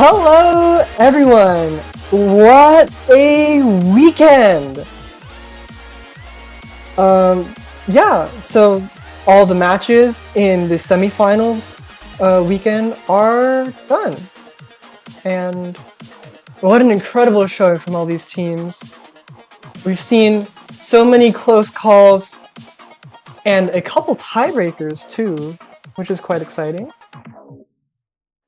Hello, everyone! What a weekend! Yeah, so all the matches in the semifinals weekend are done. And what an incredible show from all these teams. We've seen so many close calls and a couple tiebreakers too, which is quite exciting.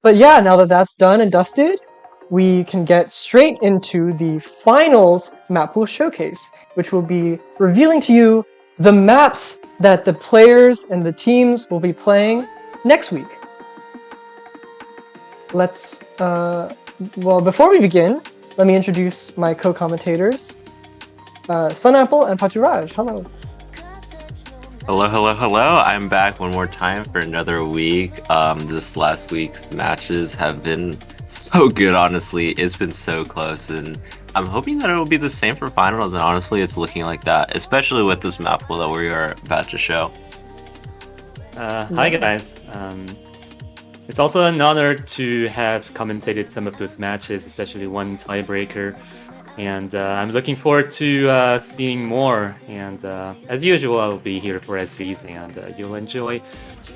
But yeah, now that that's done and dusted, we can get straight into the Finals Mappol Showcase, which will be revealing to you the maps that the players and the teams will be playing next week. Let's, well, before we begin, let me introduce my co-commentators, Sunapple and Paturaj. Hello. Hello. I'm back one more time for another week. This last week's matches have been so good, honestly. It's been so close, and I'm hoping that it will be the same for finals, and honestly, it's looking like that, especially with this map pool that we are about to show. Hi guys. It's also an honor to have commentated some of those matches, especially one tiebreaker. And I'm looking forward to seeing more. And as usual, I'll be here for SVs, and you'll enjoy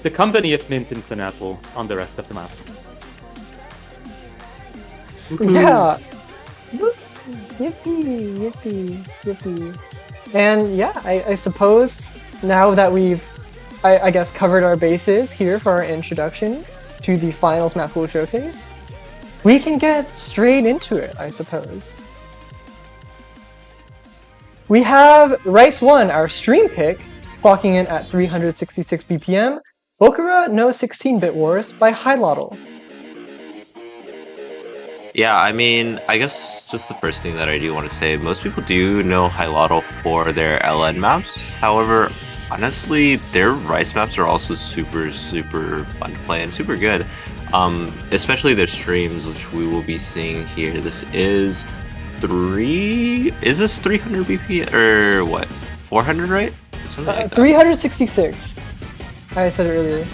the company of Mint and Sunapple on the rest of the maps. Yeah. Yippee. And yeah, I suppose now that we've, I guess, covered our bases here for our introduction to the Finals Mappol Showcase, we can get straight into it, I suppose. We have Rice 1, our stream pick, clocking in at 366 BPM, Bokura no 16-Bit Wars by Hylotl. Yeah, I mean, I guess just the first thing that I do want to say, most people do know Hylotl for their LN maps. However, honestly, their Rice maps are also super fun to play and super good. Especially their streams, which we will be seeing here. This is this 300 BP or what? 400, right? Something like that. 366. I said it earlier.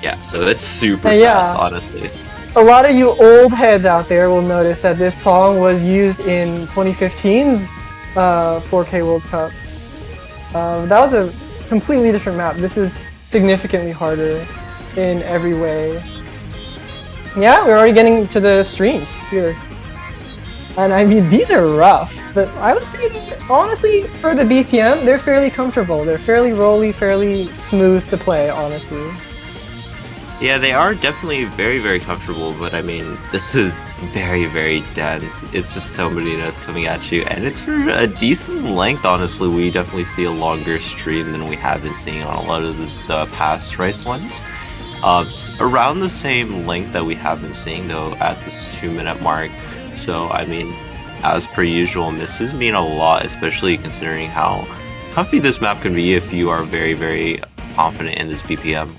Yeah, so it's super fast, honestly. A lot of you old heads out there will notice that this song was used in 2015's 4K World Cup. That was a completely different map. This is significantly harder in every way. Yeah, we're already getting to the streams here. And I mean, these are rough, but I would say, honestly, for the BPM, they're fairly comfortable. They're fairly rolly, fairly smooth to play, honestly. Yeah, they are definitely very comfortable, but I mean, this is very dense. It's just so many notes coming at you, and it's for a decent length, honestly. We definitely see a longer stream than we have been seeing on a lot of the past Rice ones. Around the same length that we have been seeing, though, at this 2-minute mark. So, I mean, as per usual, misses mean a lot, especially considering how comfy this map can be if you are very confident in this BPM.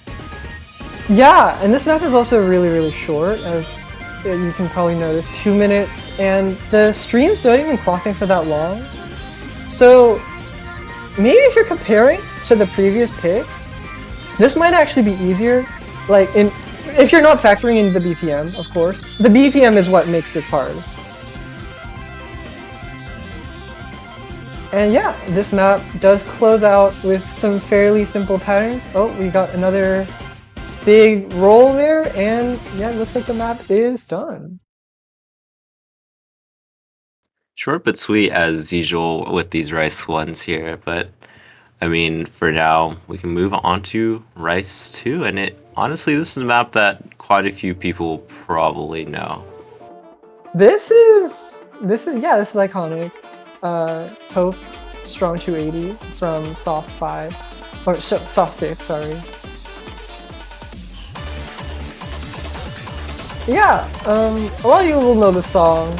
Yeah, and this map is also really short, as you can probably notice, 2 minutes, and the streams don't even clock in for that long. So, maybe if you're comparing to the previous picks, this might actually be easier, like, if you're not factoring in the BPM, of course. The BPM is what makes this hard. And yeah, this map does close out with some fairly simple patterns. Oh, we got another big roll there, and yeah, it looks like the map is done. Short but sweet as usual with these Rice ones here, but I mean, for now, we can move on to Rice 2, and honestly, this is a map that quite a few people probably know. This is iconic. Topes Strong 280 from Soft 5, or Soft 6, sorry. Yeah, a lot of you will know the song,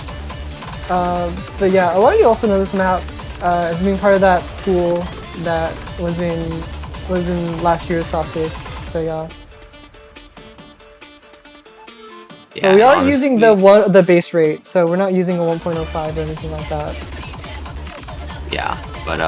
but yeah, a lot of you also know this map as being part of that pool that was in last year's Soft 6. So yeah. But we are honestly using the base rate, so we're not using a 1.05 or anything like that. Yeah, but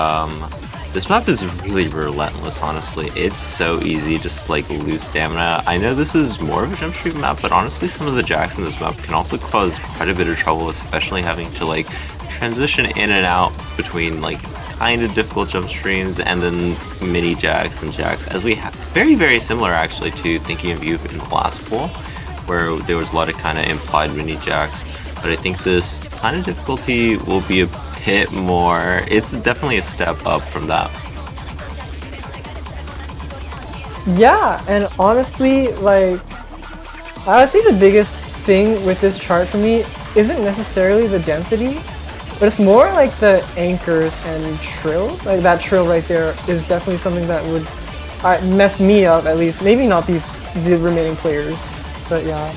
This map is really relentless, honestly. It's so easy just like lose stamina. I know this is more of a jump stream map, but honestly some of the jacks in this map can also cause quite a bit of trouble, especially having to like transition in and out between like kind of difficult jump streams and then mini jacks and jacks, as we have very similar actually to Thinking of You in the last pool, where there was a lot of kind of implied mini jacks. But I think this kind of difficulty will be a bit more, it's definitely a step up from that. Yeah, and honestly, like, I would say the biggest thing with this chart for me isn't necessarily the density, but it's more like the anchors and trills. Like that trill right there is definitely something that would mess me up, at least. Maybe not the remaining players, but yeah.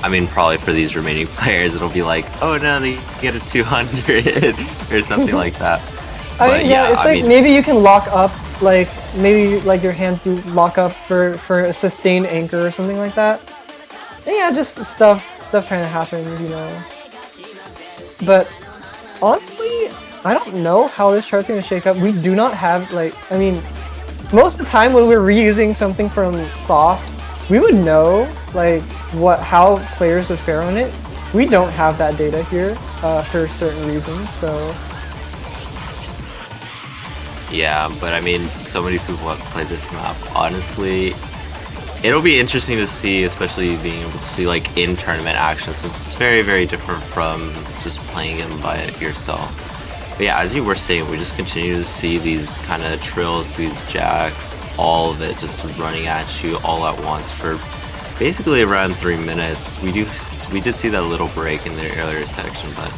I mean, probably for these remaining players, it'll be like, oh no, they get a 200 or something like that. But yeah, it's like maybe you can lock up, like maybe like your hands do lock up for a sustained anchor or something like that. And yeah, just stuff kind of happens, you know. But honestly, I don't know how this chart's gonna shake up. We do not have like, I mean, most of the time when we're reusing something from soft, we would know like how players would fare on it. We don't have that data here for certain reasons, so. Yeah, but I mean, so many people have played this map. Honestly, it'll be interesting to see, especially being able to see like in tournament action, since it's very different from just playing it by yourself. But yeah, as you were saying, we just continue to see these kind of trills, these jacks, all of it just running at you all at once for basically around 3 minutes. We did see that little break in the earlier section, but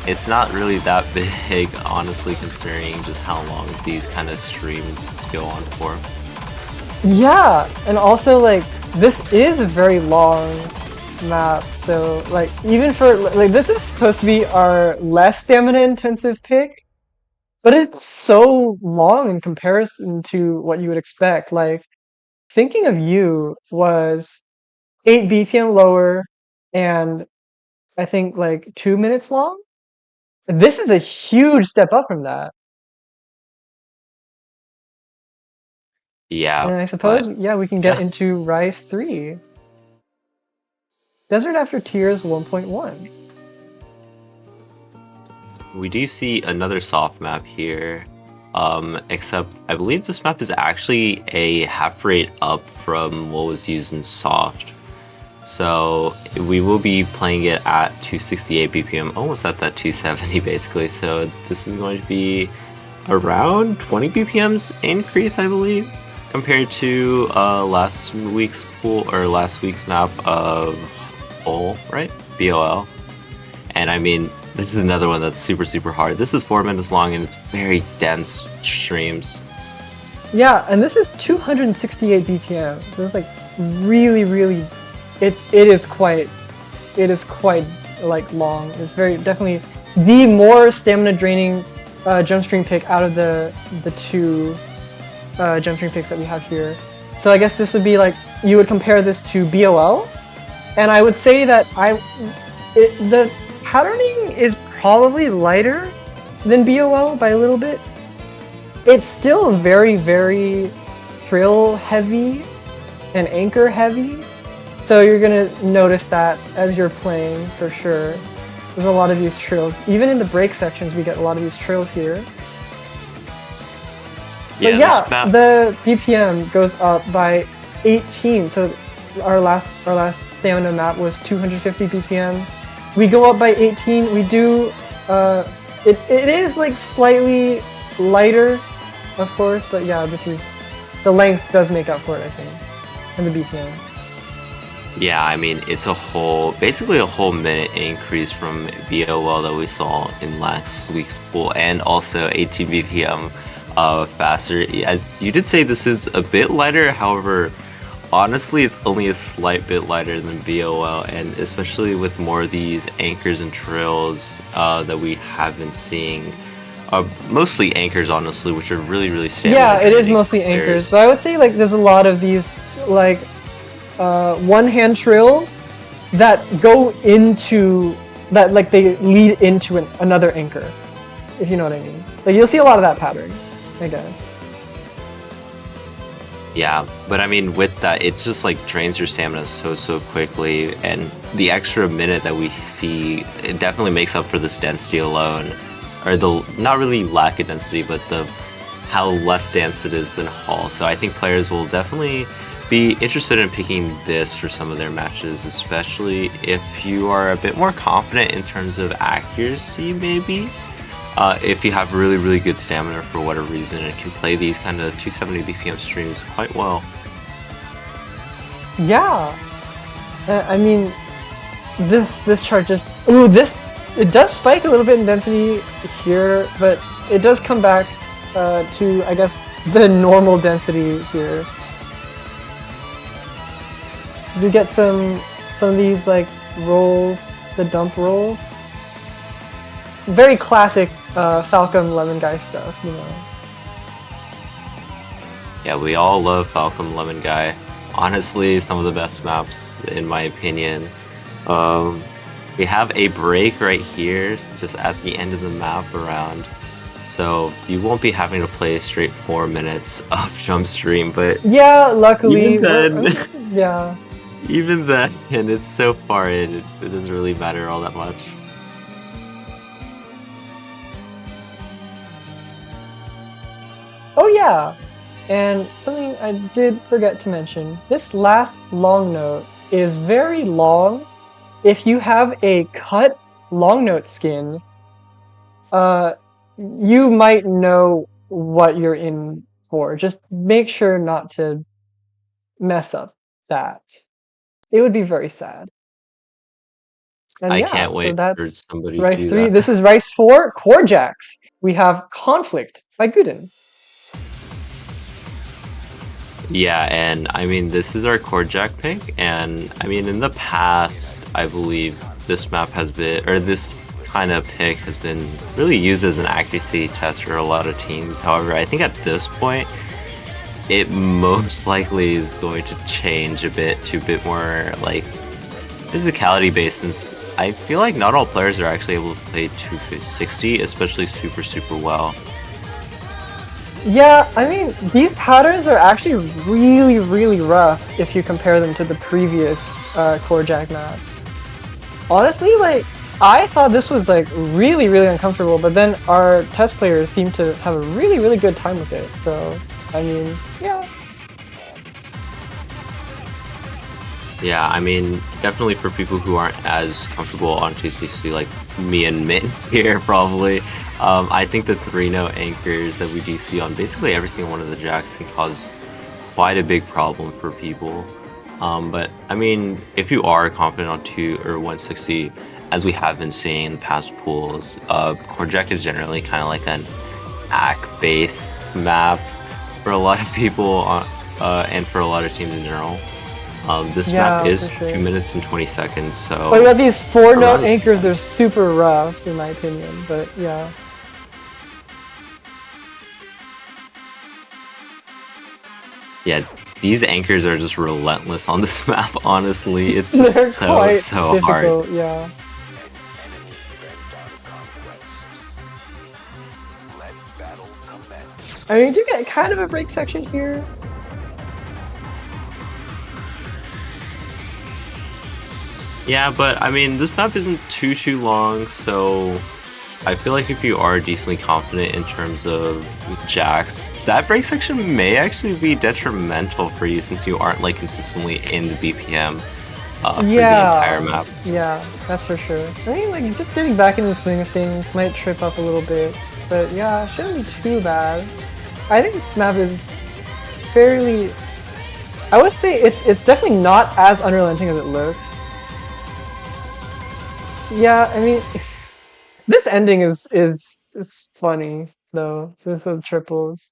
it's not really that big, honestly, considering just how long these kind of streams go on for. Yeah, and also like this is a very long map, so like even for like this is supposed to be our less stamina intensive pick, but it's so long in comparison to what you would expect. Like Thinking of You was 8 BPM lower and I think like 2 minutes long. This is a huge step up from that. Yeah, And I suppose, but yeah, we can get into Rise 3. Desert After Tears 1.1. we do see another soft map here, except I believe this map is actually a half rate up from what was used in soft. So we will be playing it at 268 BPM, almost at that 270 basically. So this is going to be around 20 BPMs increase, I believe, compared to last week's pool or last week's map of BOL, right? BOL. And I mean, this is another one that's super hard. This is 4 minutes long and it's very dense streams. Yeah, and this is 268 BPM. So it's like really it is quite like long. It's very definitely the more stamina draining jump stream pick out of the two jump stream picks that we have here. So I guess this would be like, you would compare this to BOL, and I would say that the patterning is probably lighter than BOL by a little bit. It's still very trill heavy and anchor heavy, so you're gonna notice that as you're playing for sure. There's a lot of these trills. Even in the break sections, we get a lot of these trills here. But yeah, the BPM goes up by 18. So our last stamina map was 250 BPM. We go up by 18. We do it is like slightly lighter, of course, but yeah, this is the length does make up for it, I think, and the BPM. Yeah, I mean, it's basically a whole minute increase from BOL that we saw in last week's pool, and also 18 BPM faster. Yeah, you did say this is a bit lighter, however, honestly, it's only a slight bit lighter than BOL, and especially with more of these anchors and trills that we have been seeing. Mostly anchors, honestly, which are really stamina. Yeah, it is mostly anchors. So I would say like there's a lot of these like one-hand trills that go into that, like they lead into another anchor. if you know what I mean. Like, you'll see a lot of that pattern, I guess. Yeah, but I mean, with that, it just like drains your stamina so quickly, and the extra minute that we see, it definitely makes up for this density alone, or the not really lack of density, but the how less dense it is than Hall. So I think players will definitely be interested in picking this for some of their matches, especially if you are a bit more confident in terms of accuracy, maybe. If you have really good stamina for whatever reason, and can play these kind of 270 BPM streams quite well. Yeah, I mean, this chart just it does spike a little bit in density here, but it does come back to, I guess, the normal density here. You get some of these like rolls, the dump rolls. Very classic Falcom Lemon Guy stuff, you know. Yeah, we all love Falcom Lemon Guy. Honestly, some of the best maps, in my opinion. We have a break right here, just at the end of the map around. So you won't be having to play straight 4 minutes of jump stream, but yeah, luckily, even then, yeah. Even then, and it's so far in, it doesn't really matter all that much. Oh yeah, and something I did forget to mention, this last long note is very long. If you have a cut long note skin, you might know what you're in for. Just make sure not to mess up that. It would be very sad. And I yeah, can't so wait for that's somebody to Rice do 3. that. This is Rice 4, Core Jacks. We have Conflict by Gooden. Yeah, and I mean, this is our core jack pick, and I mean, in the past, I believe this map has been, or this kind of pick has been really used as an accuracy test for a lot of teams. However, I think at this point, it most likely is going to change a bit to a bit more like physicality based, since I feel like not all players are actually able to play 260, especially super well. Yeah, I mean, these patterns are actually really rough if you compare them to the previous Core Jack maps. Honestly, like, I thought this was like really uncomfortable, but then our test players seem to have a really good time with it. So, I mean, yeah. Yeah, I mean, definitely for people who aren't as comfortable on 260 like me and Mint here, probably. I think the 3-note anchors that we do see on basically every single one of the jacks can cause quite a big problem for people. But I mean, if you are confident on 2 or 160, as we have been seeing in past pools, core jack is generally kind of like an ACK-based map for a lot of people, and for a lot of teams in general. This map is 2 minutes and 20 seconds, so... But yeah, these 4-note anchors, they're super rough, in my opinion, but yeah. Yeah, these anchors are just relentless on this map, honestly. It's just so difficult, hard. Yeah. I mean, you do get kind of a break section here. Yeah, but I mean, this map isn't too long, so I feel like if you are decently confident in terms of jacks, that break section may actually be detrimental for you, since you aren't like consistently in the BPM for the entire map. Yeah, that's for sure. I mean, like, just getting back into the swing of things might trip up a little bit, but yeah, shouldn't be too bad. I think this map is fairly... I would say it's definitely not as unrelenting as it looks. Yeah, I mean, this ending is funny though. This of triples.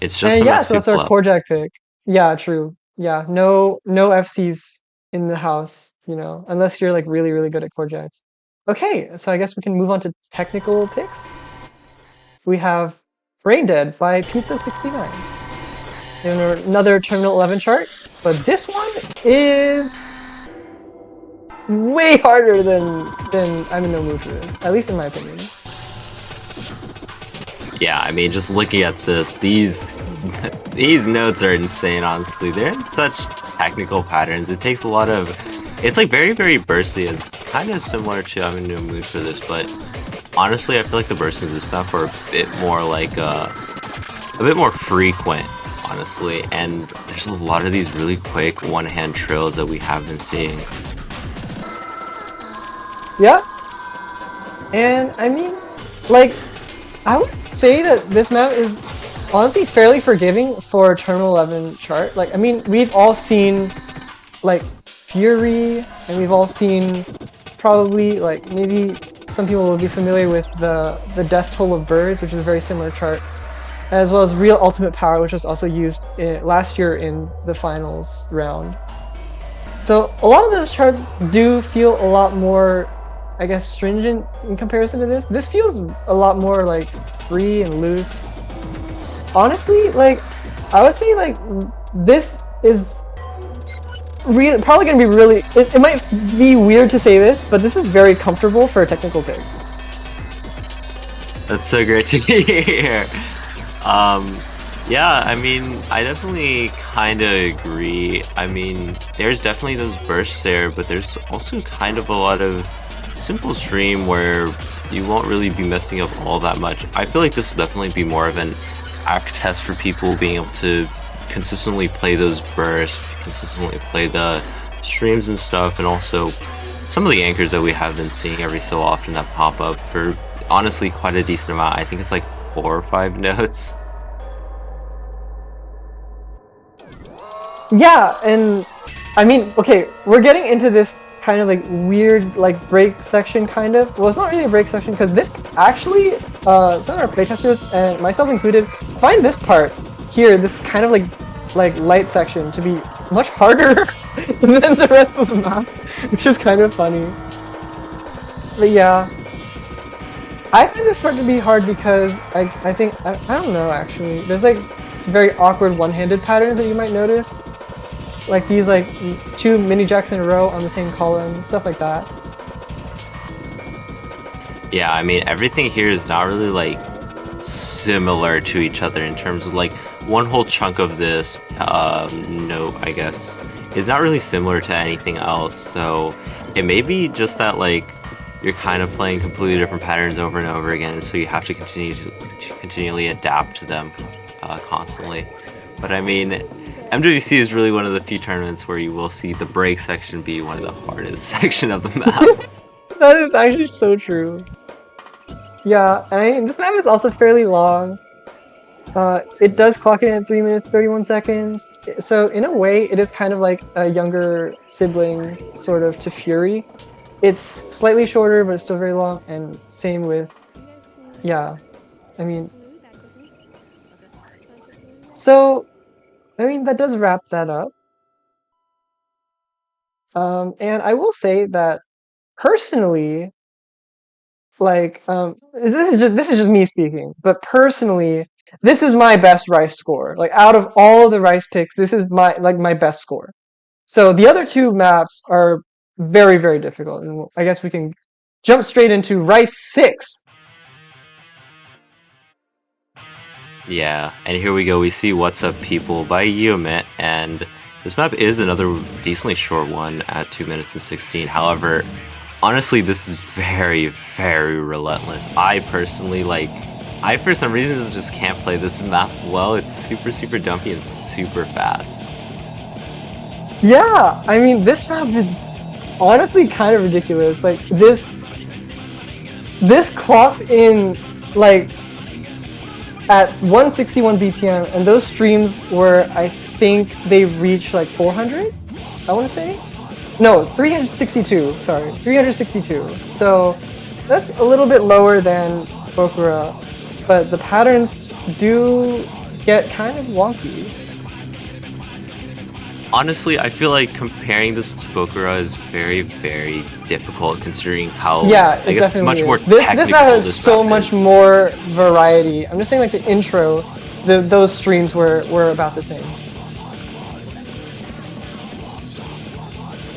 It's just and yeah, so that's our core jack pick. Yeah, true. Yeah, no FCs in the house, you know, unless you're like really good at core jacks. Okay, so I guess we can move on to technical picks. We have Brain Dead by Pizza69. And another Terminal 11 chart, but this one is way harder than I'm in no mood for this, at least in my opinion. Yeah, I mean, just looking at this, these notes are insane, honestly. They're in such technical patterns. It takes a lot of... It's like very, very bursty. It's kind of similar to I'm in no mood for this, but honestly, I feel like the burstings in this map are a bit more like a bit more frequent, honestly. And there's a lot of these really quick one-hand trills that we have been seeing. Yeah, and I mean, like, I would say that this map is honestly fairly forgiving for Terminal 11 chart. Like, I mean, we've all seen like Fury, and we've all seen probably like maybe some people will be familiar with the Death Toll of Birds, which is a very similar chart, as well as Real Ultimate Power, which was also used last year in the finals round. So a lot of those charts do feel a lot more, I guess, stringent in comparison to this. This feels a lot more like free and loose. Honestly, like, I would say like this is probably gonna be really, it might be weird to say this, but this is very comfortable for a technical pick. That's so great to hear. Yeah, I mean, I definitely kind of agree. I mean, there's definitely those bursts there, but there's also kind of a lot of simple stream where you won't really be messing up all that much. I feel like this will definitely be more of an act test for people being able to consistently play those bursts, consistently play the streams and stuff, and also some of the anchors that we have been seeing every so often that pop up for honestly quite a decent amount. I think it's like 4 or 5 notes. Yeah, and I mean, okay, we're getting into this kind of like weird like break section kind of. Well, it's not really a break section because this actually, some of our playtesters and myself included find this part here, this kind of like light section, to be much harder than the rest of the map, which is kind of funny. But yeah, I find this part to be hard because I think I don't know actually. There's like very awkward one-handed patterns that you might notice. Like these like 2 mini jacks in a row on the same column, stuff like that. Yeah, I mean, everything here is not really like similar to each other in terms of like one whole chunk of this note, I guess, is not really similar to anything else. So it may be just that like you're kind of playing completely different patterns over and over again, so you have to continually adapt to them constantly. But I mean, MWC is really one of the few tournaments where you will see the break section be one of the hardest section of the map. That is actually so true. Yeah, and I mean, this map is also fairly long. It does clock in at 3 minutes 31 seconds. So in a way, it is kind of like a younger sibling sort of to Fury. It's slightly shorter, but it's still very long, and same with, yeah, I mean, so, I mean, that does wrap that up. And I will say that personally, like, this is just me speaking, but personally, this is my best Rice score. Like, out of all of the Rice picks, this is my best score. So the other 2 maps are very, very difficult, and I guess we can jump straight into Rice 6. Yeah, and here we go. We see What's Up People by Yumit, and this map is another decently short one at 2 minutes and 16. However, honestly, this is very, very relentless. I personally, like, I for some reason just can't play this map well. It's super, super dumpy and super fast. Yeah, I mean, this map is honestly kind of ridiculous. Like, this clocks in, like, at 161 BPM, and those streams were, I think, they reached, like, 400, I want to say? No, 362, sorry, 362. So, that's a little bit lower than Bokura, but the patterns do get kind of wonky. Honestly, I feel like comparing this to Bokura is very, very difficult considering how, Yeah, I guess, much more This technical map has this so map much is. more variety. I'm just saying, like, the intro, those streams were about the same.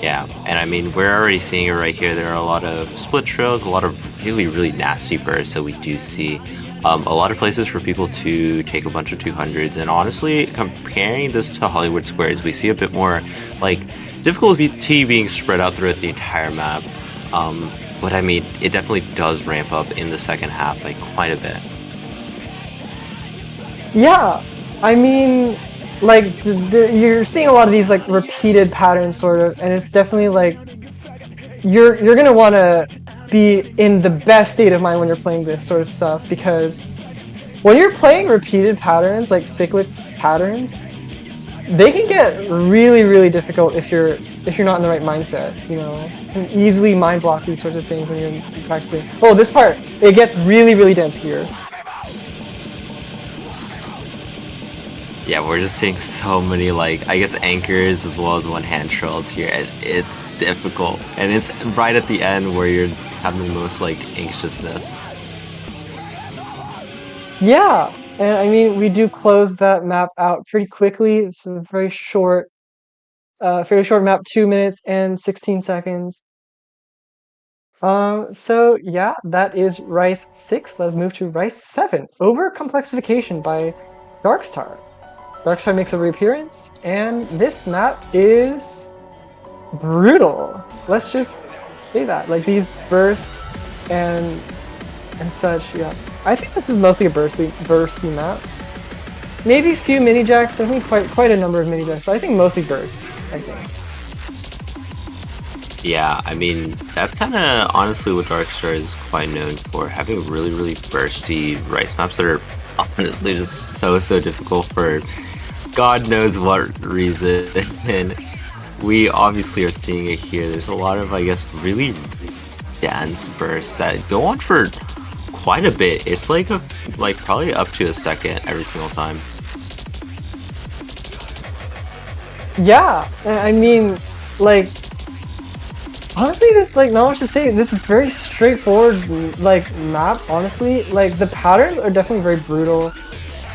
Yeah, and I mean, we're already seeing it right here. There are a lot of split trails, a lot of really, really nasty bursts that we do see. A lot of places for people to take a bunch of 200s, and honestly, comparing this to Hollywood Squares, we see a bit more, like, difficulty being spread out throughout the entire map. But I mean, it definitely does ramp up in the second half, like, quite a bit. Yeah, I mean, like you're seeing a lot of these like repeated patterns, sort of, and it's definitely like you're gonna want to be in the best state of mind when you're playing this sort of stuff, because when you're playing repeated patterns, like cyclic patterns, they can get really, really difficult if you're not in the right mindset. You know, you can easily mind block these sorts of things when you're practicing. Oh, this part, it gets really, really dense here. Yeah, we're just seeing so many, like, I guess anchors as well as one-hand trails here. It's difficult, and it's right at the end where you're having the most, like, anxiousness. Yeah, and I mean, we do close that map out pretty quickly. It's a very short map, 2 minutes and 16 seconds. So yeah, that is Rice 6. Let's move to Rice 7. Over Complexification by Darkstar. Darkstar makes a reappearance, and this map is brutal. Let's just say that. Like these bursts and such, yeah. I think this is mostly a bursty map. Maybe a few mini jacks, definitely quite a number of mini jacks, but I think mostly bursts, I think. Yeah, I mean, that's kind of honestly what Darkstar is quite known for, having really, really bursty Rice maps that are honestly just so difficult for God knows what reason. And we obviously are seeing it here. There's a lot of, I guess, really dense bursts that go on for quite a bit. It's like probably up to a second every single time. Yeah, I mean, like, honestly, there's like not much to say. This is very straightforward, like map. Honestly, like the patterns are definitely very brutal,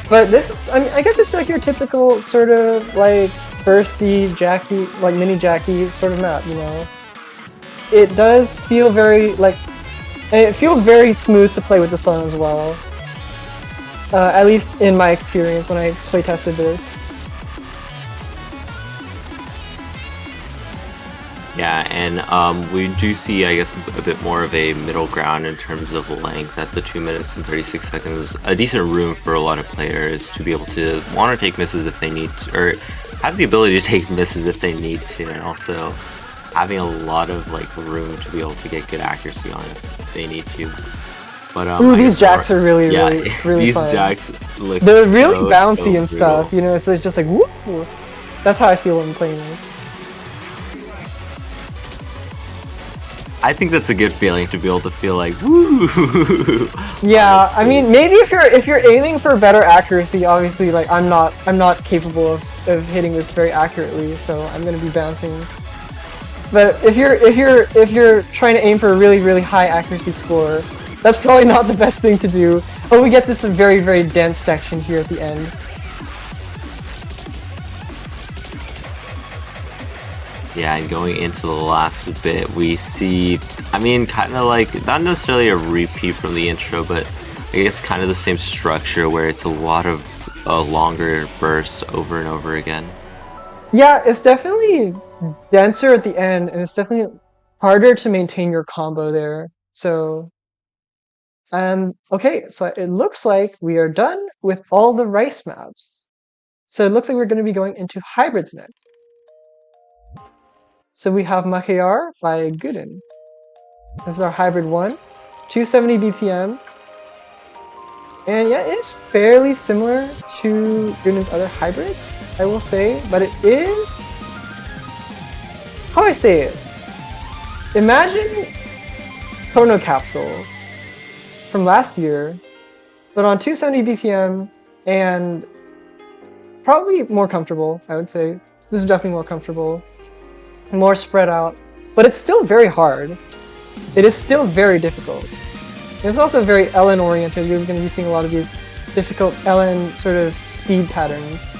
but this is, I mean, I guess it's like your typical sort of like bursty Jackie, like mini Jackie sort of map. You know, it does feel very like, and it feels very smooth to play with the song as well. At least in my experience when I play tested this. Yeah, and we do see, I guess, a bit more of a middle ground in terms of length at the 2 minutes and 36 seconds. A decent room for a lot of players to be able to want to take misses if they need to, or have the ability to take misses if they need to, and also having a lot of like room to be able to get good accuracy on it if they need to. But ooh, these jacks are really these fun. Jacks look they're really so bouncy and stuff, brutal. you know, so it's just like woo. That's how I feel when playing this. I think that's a good feeling to be able to feel like woo. Yeah, honestly. I mean, maybe if you're aiming for better accuracy, obviously, like I'm not capable of hitting this very accurately, so I'm gonna be bouncing. But if you're trying to aim for a really high accuracy score, that's probably not the best thing to do. Oh, we get this very dense section here at the end. Yeah, and going into the last bit, we see, I mean, kind of like, not necessarily a repeat from the intro, but I guess kind of the same structure where it's a lot of longer bursts over and over again. Yeah, it's definitely denser at the end, and it's definitely harder to maintain your combo there. So, okay, so it looks like we are done with all the Rice maps. So it looks like we're going to be going into hybrids next. So we have Makayar by Gooden. This is our hybrid 1, 270 BPM. And yeah, it's fairly similar to Gooden's other hybrids, I will say, but it is... How do I say it? Imagine Chrono Capsule from last year, but on 270 BPM and probably more comfortable, I would say. This is definitely more comfortable, more spread out, but it's still very hard. It is still very difficult. And it's also very LN oriented. You're going to be seeing a lot of these difficult LN sort of speed patterns.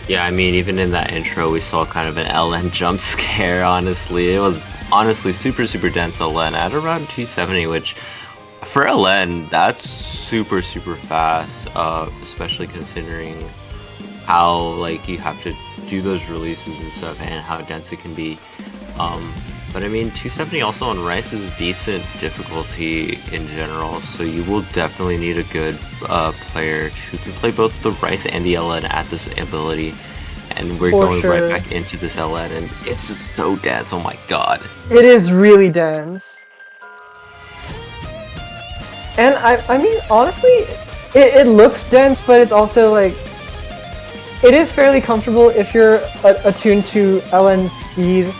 Yeah, I mean, even in that intro, we saw kind of an LN jump scare, honestly. It was honestly super, super dense LN at around 270, which for LN, that's super, super fast, especially considering how, like, you have to do those releases and stuff and how dense it can be. But I mean, 270 also on Rice is decent difficulty in general, so you will definitely need a good player who can play both the Rice and the LN at this ability. And we're going right back into this LN, and it's just so dense, oh my god. It is really dense. And I mean, honestly, it looks dense, but it's also like, it is fairly comfortable if you're attuned to LN speed.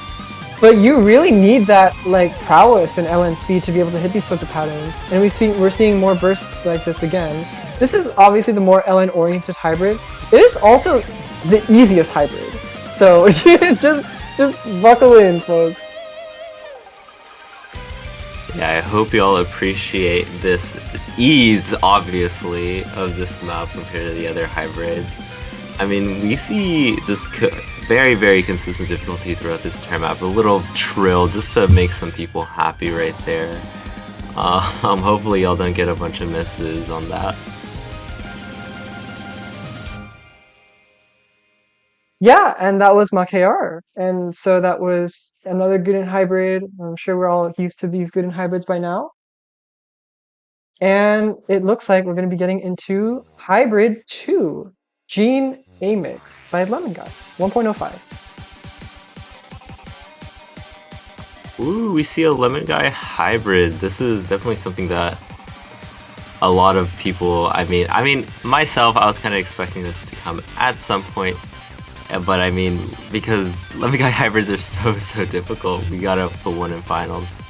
But you really need that like prowess and LN speed to be able to hit these sorts of patterns. And we're seeing more bursts like this again. This is obviously the more LN oriented hybrid. It is also the easiest hybrid. So just buckle in, folks. Yeah, I hope y'all appreciate this ease, obviously, of this map compared to the other hybrids. I mean, we see just very, very consistent difficulty throughout this entire map. A little trill just to make some people happy right there. Hopefully y'all don't get a bunch of misses on that. Yeah, and that was Makr. And so that was another Guden hybrid. I'm sure we're all used to these Guden hybrids by now. And it looks like we're going to be getting into Hybrid 2, Gene Amix by Lemon Guy, 1.05. Ooh, we see a Lemon Guy hybrid. This is definitely something that a lot of people, I mean, myself, I was kind of expecting this to come at some point. But I mean, because Lemon Guy hybrids are so difficult, we gotta put one in finals.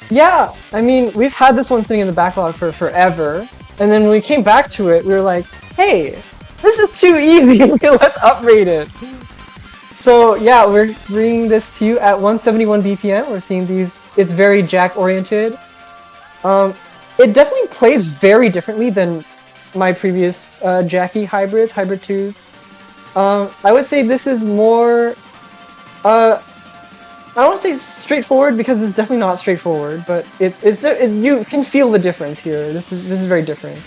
Yeah, I mean, we've had this one sitting in the backlog for forever, and then when we came back to it, we were like, hey, this is too easy, let's uprate it. So yeah, we're bringing this to you at 171 BPM, we're seeing these, it's very Jack-oriented. It definitely plays very differently than my previous Jackie hybrids, Hybrid 2s. I would say this is more, I don't want to say straightforward because it's definitely not straightforward, but you can feel the difference here. This is very different.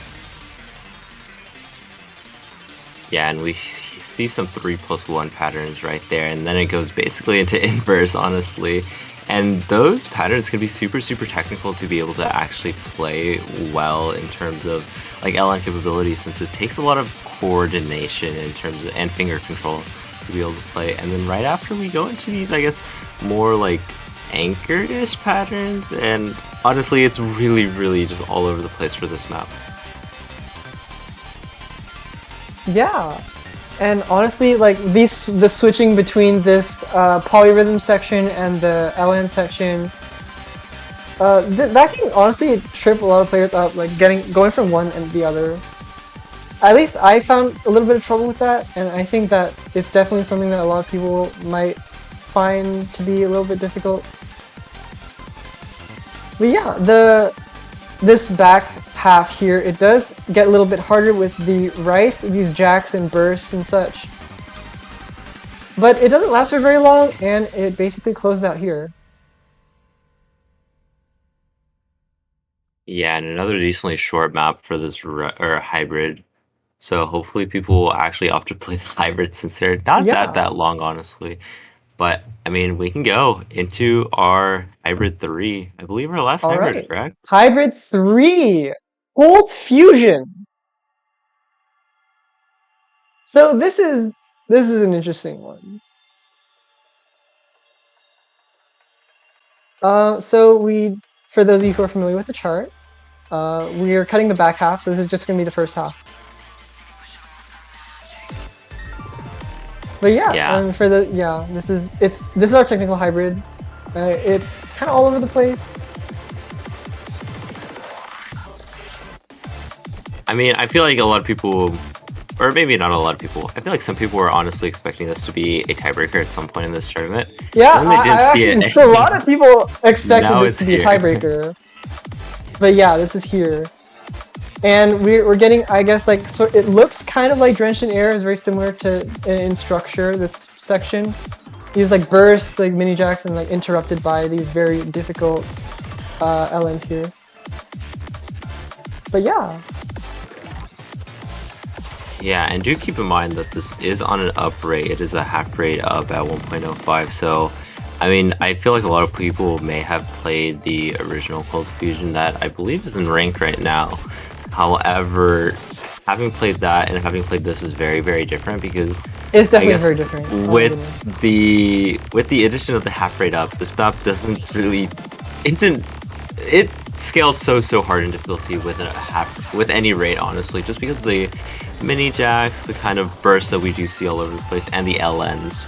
Yeah, and we see some 3+1 patterns right there, and then it goes basically into inverse, honestly. And those patterns can be super technical to be able to actually play well in terms of like LN capability, since it takes a lot of coordination in terms of and finger control to be able to play. And then right after we go into these, I guess, more like anchored-ish patterns, and honestly, it's really just all over the place for this map. Yeah, and honestly, like the switching between this polyrhythm section and the LN section, that can honestly trip a lot of players up, like going from one and the other. At least I found a little bit of trouble with that, and I think that it's definitely something that a lot of people might find to be a little bit difficult. But yeah, this back half here, it does get a little bit harder with the Rice, these jacks and bursts and such. But it doesn't last for very long, and it basically closes out here. Yeah, and another decently short map for this hybrid. So hopefully people will actually opt to play the hybrid since they're not that long, honestly. But I mean, we can go into our hybrid 3. I believe our last hybrid, correct? Hybrid 3, Gold Fusion. So this is an interesting one. So for those of you who are familiar with the chart, we are cutting the back half, so this is just going to be the first half. But yeah, this is our technical hybrid. It's kind of all over the place. I mean, I feel like a lot of people, or maybe not a lot of people, I feel like some people were honestly expecting this to be a tiebreaker at some point in this tournament. Yeah, a lot of people expected this to be a tiebreaker. But yeah, this is here. And we're getting, I guess, like, so it looks kind of like Drenched in Air. It's very similar to in structure, this section. These like bursts, like mini jacks, and like interrupted by these very difficult LNs here. But yeah. Yeah, and do keep in mind that this is on an up rate. It is a half rate up at 1.05, so I mean, I feel like a lot of people may have played the original Cold Fusion that I believe is in ranked right now. However, having played that and having played this is very, very different because it's definitely very different. With the addition of the half rate up, this map doesn't really it scales so hard in difficulty with any rate, honestly, just because of the mini jacks, the kind of bursts that we do see all over the place, and the LNs.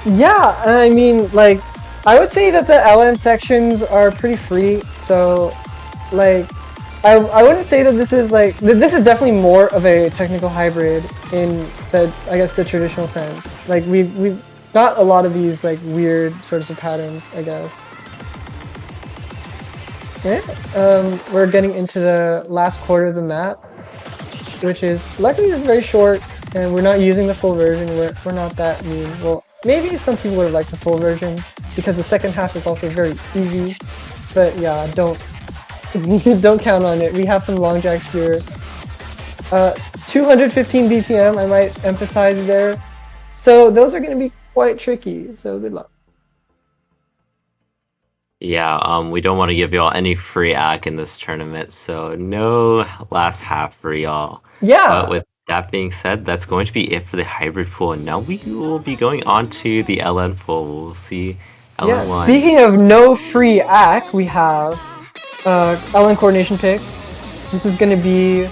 Yeah, I mean, like, I would say that the LN sections are pretty free, so, like, I wouldn't say that this is, like, this is definitely more of a technical hybrid in the, I guess, the traditional sense. Like, we've got a lot of these, like, weird sorts of patterns, I guess. Yeah, we're getting into the last quarter of the map, which is, luckily, it's very short, and we're not using the full version. We're not that mean. Well, maybe some people would have liked the full version, because the second half is also very easy. But yeah, don't count on it. We have some long jacks here. 215 BPM, I might emphasize there. So those are going to be quite tricky, so good luck. Yeah, we don't want to give y'all any free ack in this tournament, so no last half for y'all. Yeah. But with that being said, that's going to be it for the hybrid pool, and now we will be going on to the LN pool. We'll see LN1. Yeah, speaking of no free ack, we have LN coordination pick. This is gonna be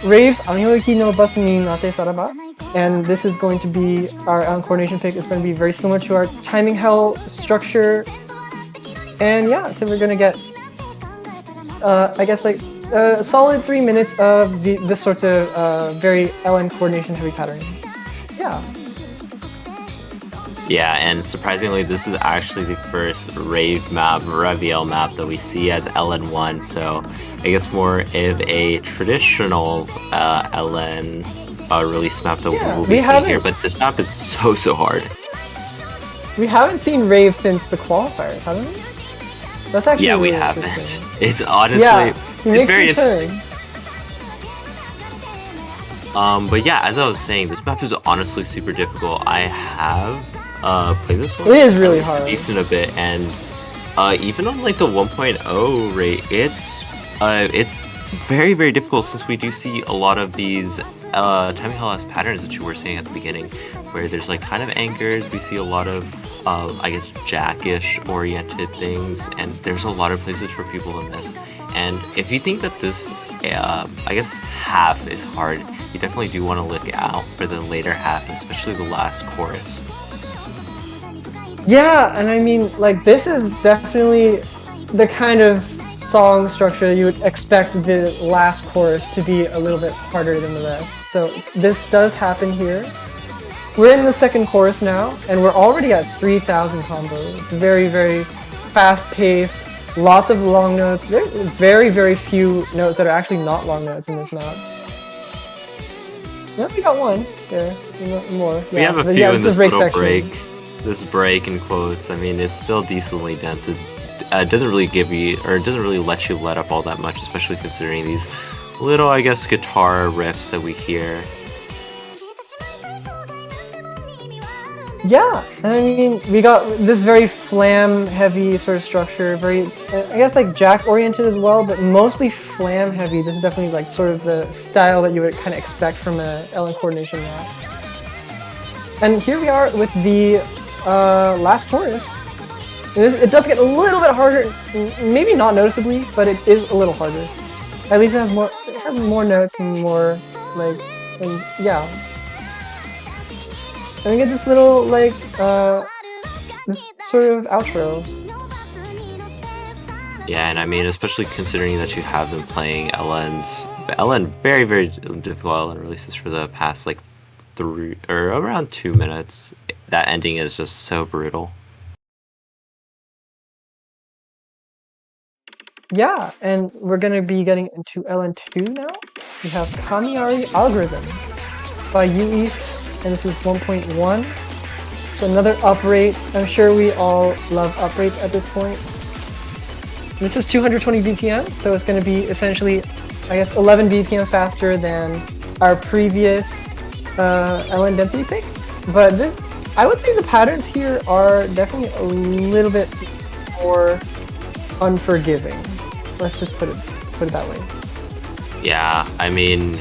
Rave's Anyoiki no Bus ni Nate Saraba. And this is going to be our LN coordination pick. It's going to be very similar to our timing hell structure. And yeah, so we're gonna get I guess like a solid 3 minutes of this sort of very LN coordination heavy pattern. Yeah. Yeah, and surprisingly, this is actually the first Rave map, Reviel map that we see as LN1, so I guess more of a traditional LN release map that we'll be seeing here, but this map is so hard. We haven't seen Rave since the qualifiers, haven't we? That's actually yeah, really we haven't. It's honestly, it's very interesting. But yeah, as I was saying, this map is honestly super difficult. I have played this one. It is really hard. Decent a bit, and even on like the 1.0 rate, it's very difficult since we do see a lot of these timing hell patterns that you were saying at the beginning, where there's like kind of anchors. We see a lot of I guess jackish oriented things, and there's a lot of places for people to miss. And if you think that this I guess half is hard, you definitely do want to look out for the later half, especially the last chorus. Yeah, and I mean, like, this is definitely the kind of song structure you would expect the last chorus to be a little bit harder than the rest. So this does happen here. We're in the second chorus now, and we're already at 3,000 combos. Very fast pace, lots of long notes. There's very few notes that are actually not long notes in this map. Yeah, we got one there. More. Yeah. We have a few in this little break. This break in quotes, I mean, it's still decently dense. It doesn't really give you, or it doesn't really let you let up all that much, especially considering these little, I guess, guitar riffs that we hear. Yeah, I mean, we got this very flam-heavy sort of structure, very, I guess, like jack-oriented as well, but mostly flam-heavy. This is definitely like sort of the style that you would kind of expect from a LN coordination map. And here we are with the last chorus. It does get a little bit harder, maybe not noticeably, but it is a little harder. At least it has more notes and more, like, things. Yeah. And we get this little, like, this sort of outro. Yeah, and I mean, especially considering that you have been playing LN very difficult LN releases for the past, like, around 2 minutes. That ending is just so brutal. Yeah, and we're gonna be getting into LN2 now. We have Kamiari Algorithm by UEast, and this is 1.1. So another uprate. I'm sure we all love uprates at this point. This is 220 BPM, so it's gonna be essentially, I guess, 11 BPM faster than our previous LN density pick. But this, I would say the patterns here are definitely a little bit more unforgiving. Let's just put it that way. Yeah, I mean,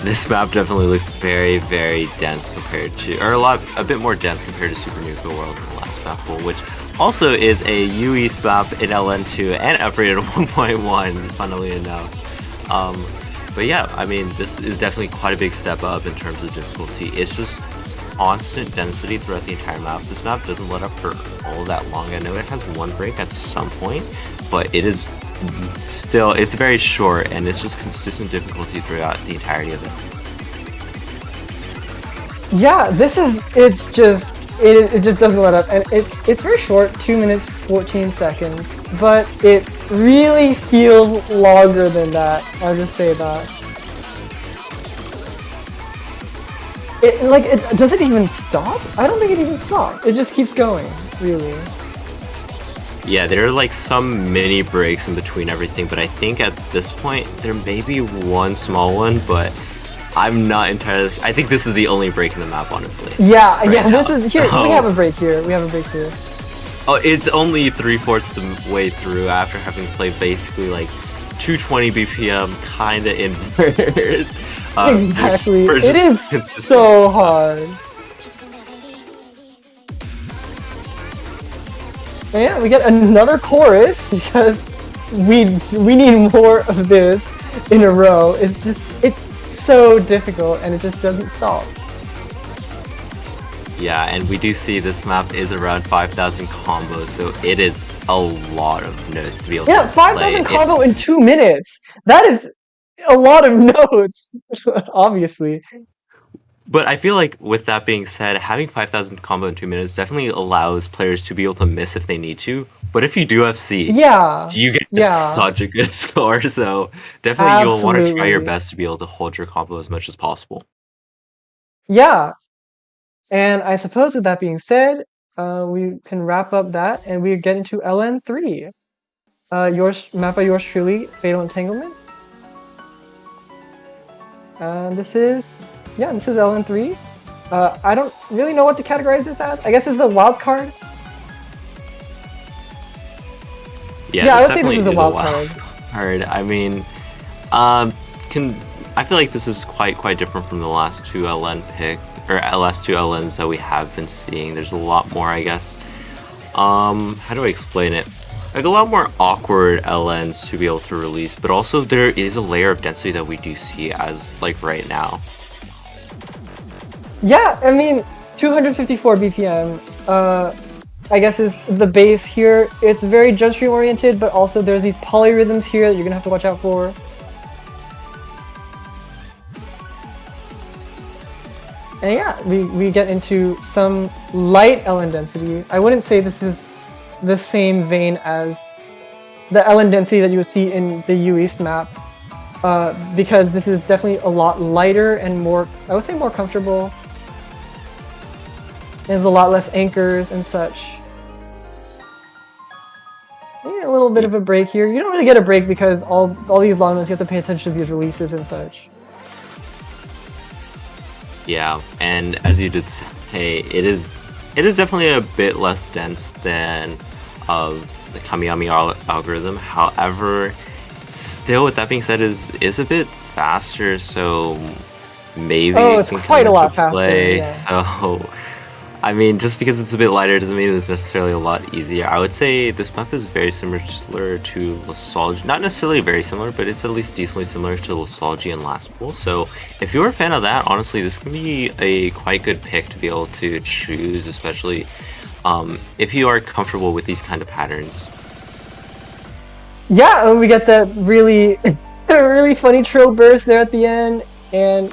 this map definitely looks very, very dense compared to, or a bit more dense compared to Super Nuclear World in the last Mappol, which also is a UE map in LN2 and upgraded to 1.1, funnily enough. But yeah, I mean, this is definitely quite a big step up in terms of difficulty. It's just constant density throughout the entire map. This map doesn't let up for all that long. I know it has one break at some point, but it is still, it's very short, and it's just consistent difficulty throughout the entirety of it. Yeah, it just doesn't let up, and it's very short, 2 minutes 14 seconds, but it really feels longer than that. I'll just say that. Does it even stop? I don't think it even stops. It just keeps going, really. Yeah, there are like some mini breaks in between everything, but I think at this point there may be one small one, but I'm not entirely. I think this is the only break in the map, honestly. Yeah, right yeah. now, This is here. so- We have a break here. Oh, it's only 3/4 the way through after having played basically like 220 BPM, kinda inverse. Exactly. It is so hard. And yeah, we get another chorus because we need more of this in a row. It's so difficult and it just doesn't stop. Yeah, and we do see this map is around 5,000 combos, so it is a lot of notes to be able to play. 5,000 combo in 2 minutes. That is a lot of notes, obviously. But I feel like with that being said, having 5,000 combo in 2 minutes definitely allows players to be able to miss if they need to. But if you do FC, you get such a good score, so definitely you'll want to try your best to be able to hold your combo as much as possible. Yeah. And I suppose with that being said, we can wrap up that and we get into LN3. Map by yours truly, Fatal Entanglement. This is LN3. I don't really know what to categorize this as. I guess this is a wild card. Yeah, I would say this is a wild card. I mean, I feel like this is quite different from the last two LN last two LNs that we have been seeing. There's a lot more, I guess. How do I explain it? Like a lot more awkward LNs to be able to release, but also there is a layer of density that we do see as like right now. Yeah, I mean, 254 BPM, I guess is the base here. It's very jump stream oriented, but also there's these polyrhythms here that you're gonna have to watch out for. And yeah, we get into some light LN density. I wouldn't say this is the same vein as the LN density that you would see in the U East map, because this is definitely a lot lighter and more, I would say more comfortable. There's a lot less anchors and such. You get a little bit of a break here. You don't really get a break because all these long ones you have to pay attention to these releases and such. Yeah, and as you did say, it is definitely a bit less dense than the Kamiyami algorithm. However, still, with that being said, is a bit faster. So maybe it's quite a lot faster. Yeah. So, I mean, just because it's a bit lighter doesn't mean it's necessarily a lot easier. I would say this map is very similar to Losology. Not necessarily very similar, but it's at least decently similar to Losology and Last Pool. So if you're a fan of that, honestly, this can be a quite good pick to be able to choose, especially if you are comfortable with these kind of patterns. Yeah, and we get that really, really funny trill burst there at the end, and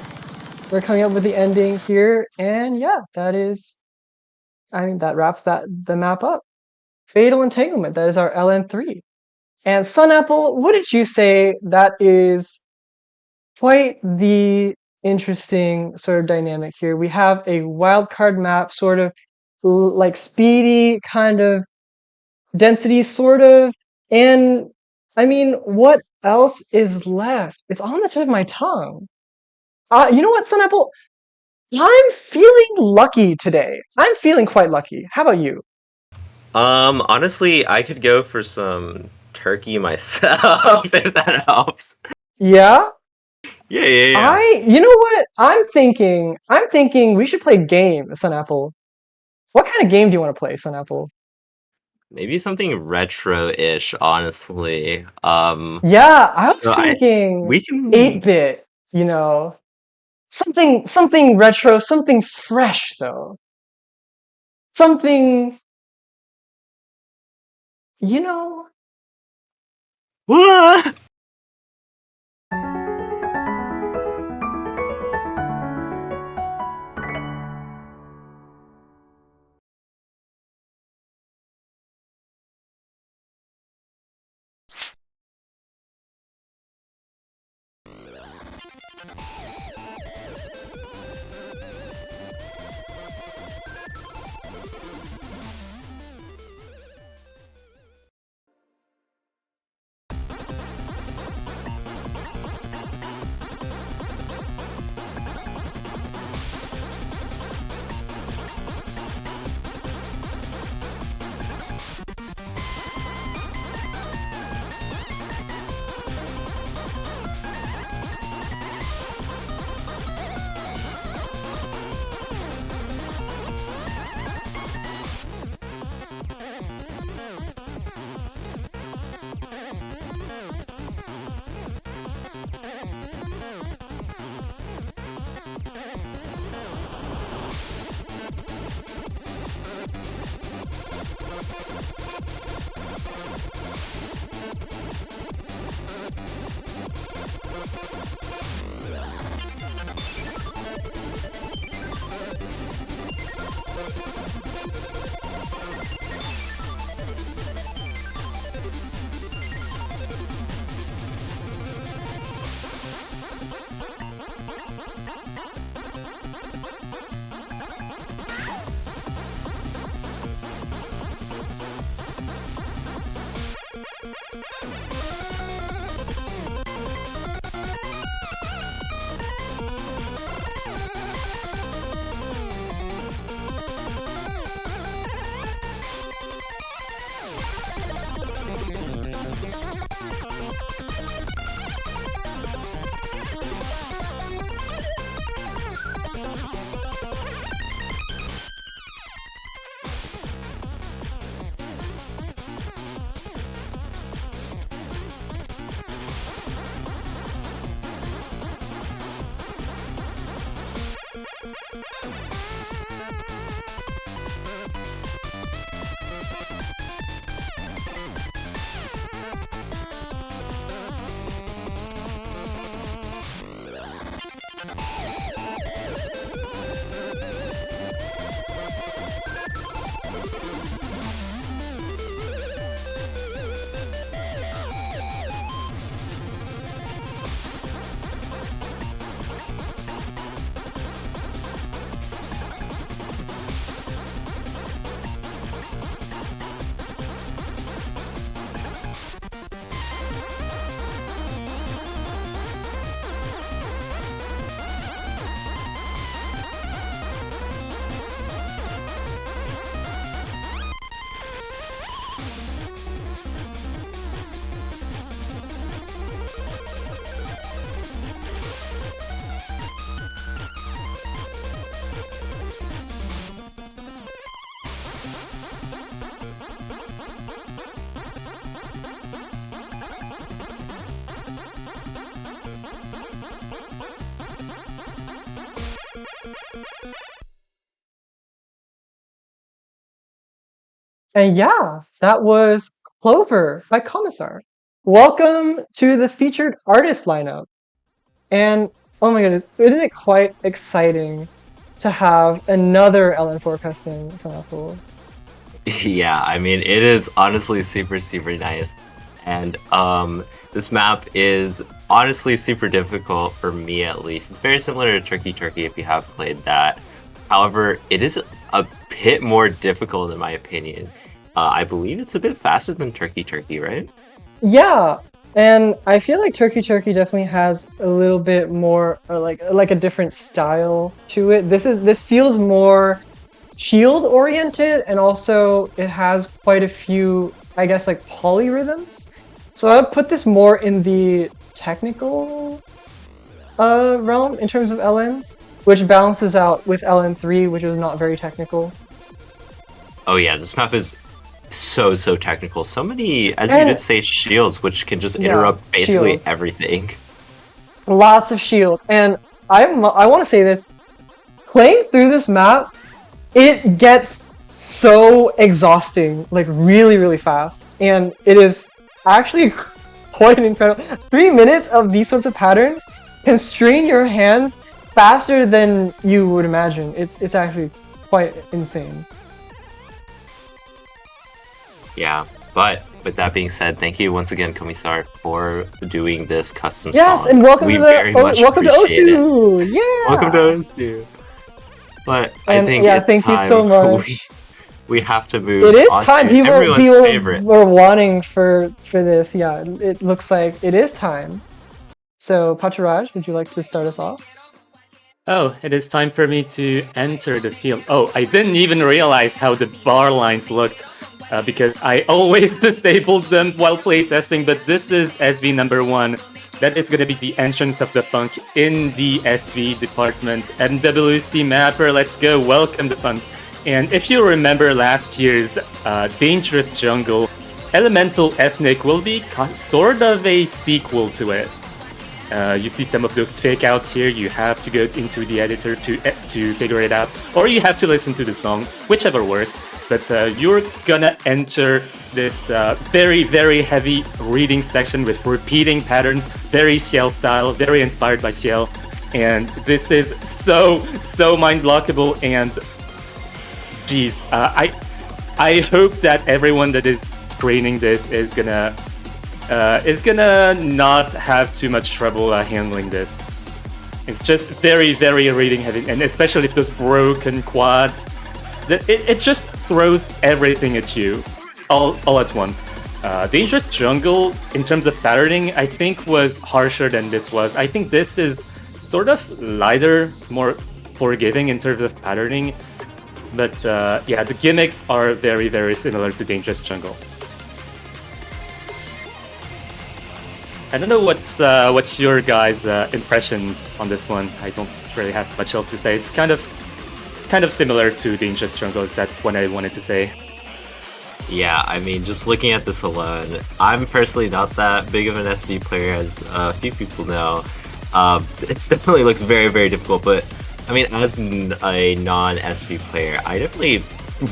we're coming up with the ending here, and yeah, that wraps the map up. Fatal Entanglement, that is our LN3. And Sun Apple, what did you say? That is quite the interesting sort of dynamic here. We have a wildcard map, sort of like speedy kind of density, sort of. And I mean, what else is left? It's on the tip of my tongue. You know what, Sun Apple? I'm feeling lucky today. I'm feeling quite lucky. How about you? Honestly, I could go for some turkey myself if that helps. Yeah? Yeah. You know what? I'm thinking we should play a game, Sun Apple. What kind of game do you want to play, Sun Apple? Maybe something retro-ish, honestly. Yeah, I was So thinking we can 8-bit, you know. Something retro, something fresh though. Something, you know. what? And yeah, that was Clover by Commissar. Welcome to the featured artist lineup. And oh my goodness, isn't it quite exciting to have another LN4 custom sample? Yeah, I mean, it is honestly super, super nice. and this map is honestly super difficult for me at least. It's very similar to Turkey Turkey if you have played that. However, it is a bit more difficult in my opinion. I believe it's a bit faster than Turkey Turkey, right? Yeah, and I feel like Turkey Turkey definitely has a little bit more like a different style to it. This feels more shield oriented, and also it has quite a few, I guess, like polyrhythms. So I'd put this more in the technical realm in terms of LNs, which balances out with LN3, which is not very technical. Oh yeah, this map is so technical. So many, as you did say, shields, which can just interrupt basically shields. everything. Lots of shields, and I want to say this: playing through this map, it gets so exhausting, like really fast, and it is actually quite incredible. 3 minutes of these sorts of patterns can strain your hands faster than you would imagine. It's actually quite insane. Yeah, but with that being said, thank you once again, Komisar, for doing this custom Yes, song. and welcome we to very much welcome to appreciate it. Osu. Yeah. Welcome to Osu. But I think it's thank time. you so much. We have to move. It is on time. to everyone's favorite. People were wanting for this. Yeah, it looks like it is time. So, Pacharaj, would you like to start us off? Oh, it is time for me to enter the field. Oh, I didn't even realize how the bar lines looked because I always disabled them while playtesting, but this is SV number 1. That is going to be the entrance of the Funk in the SV department. MWC Mapper, let's go. Welcome the Funk. And if you remember last year's Dangerous Jungle, Elemental Ethnic will be sort of a sequel to it. You see some of those fake outs here. You have to go into the editor to figure it out, or you have to listen to the song, whichever works. But you're gonna enter this very heavy reading section with repeating patterns, very Ciel style, very inspired by Ciel, and this is so mind-blockable. And geez, I hope that everyone that is screening this is gonna not have too much trouble handling this. It's just very reading heavy, and especially if those broken quads, it just throws everything at you all at once. Dangerous Jungle, in terms of patterning, I think was harsher than this was. I think this is sort of lighter, more forgiving in terms of patterning, but yeah, the gimmicks are very similar to Dangerous Jungle. I don't know what's your guys' impressions on this one. I don't really have much else to say. It's kind of similar to Dangerous Jungle. Is that what I wanted to say? Yeah, I mean, just looking at this alone, I'm personally not that big of an SV player, as a few people know. It definitely looks very difficult, but I mean, as a non-SV player, I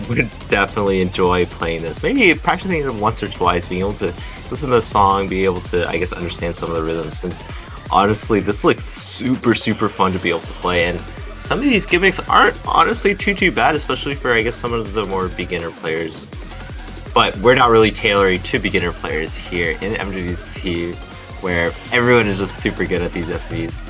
would definitely enjoy playing this. Maybe practicing it once or twice, being able to listen to the song, be able to, I guess, understand some of the rhythms, since honestly, this looks super fun to be able to play, and some of these gimmicks aren't honestly too bad, especially for, I guess, some of the more beginner players. But we're not really tailoring to beginner players here in MWC, where everyone is just super good at these SVs.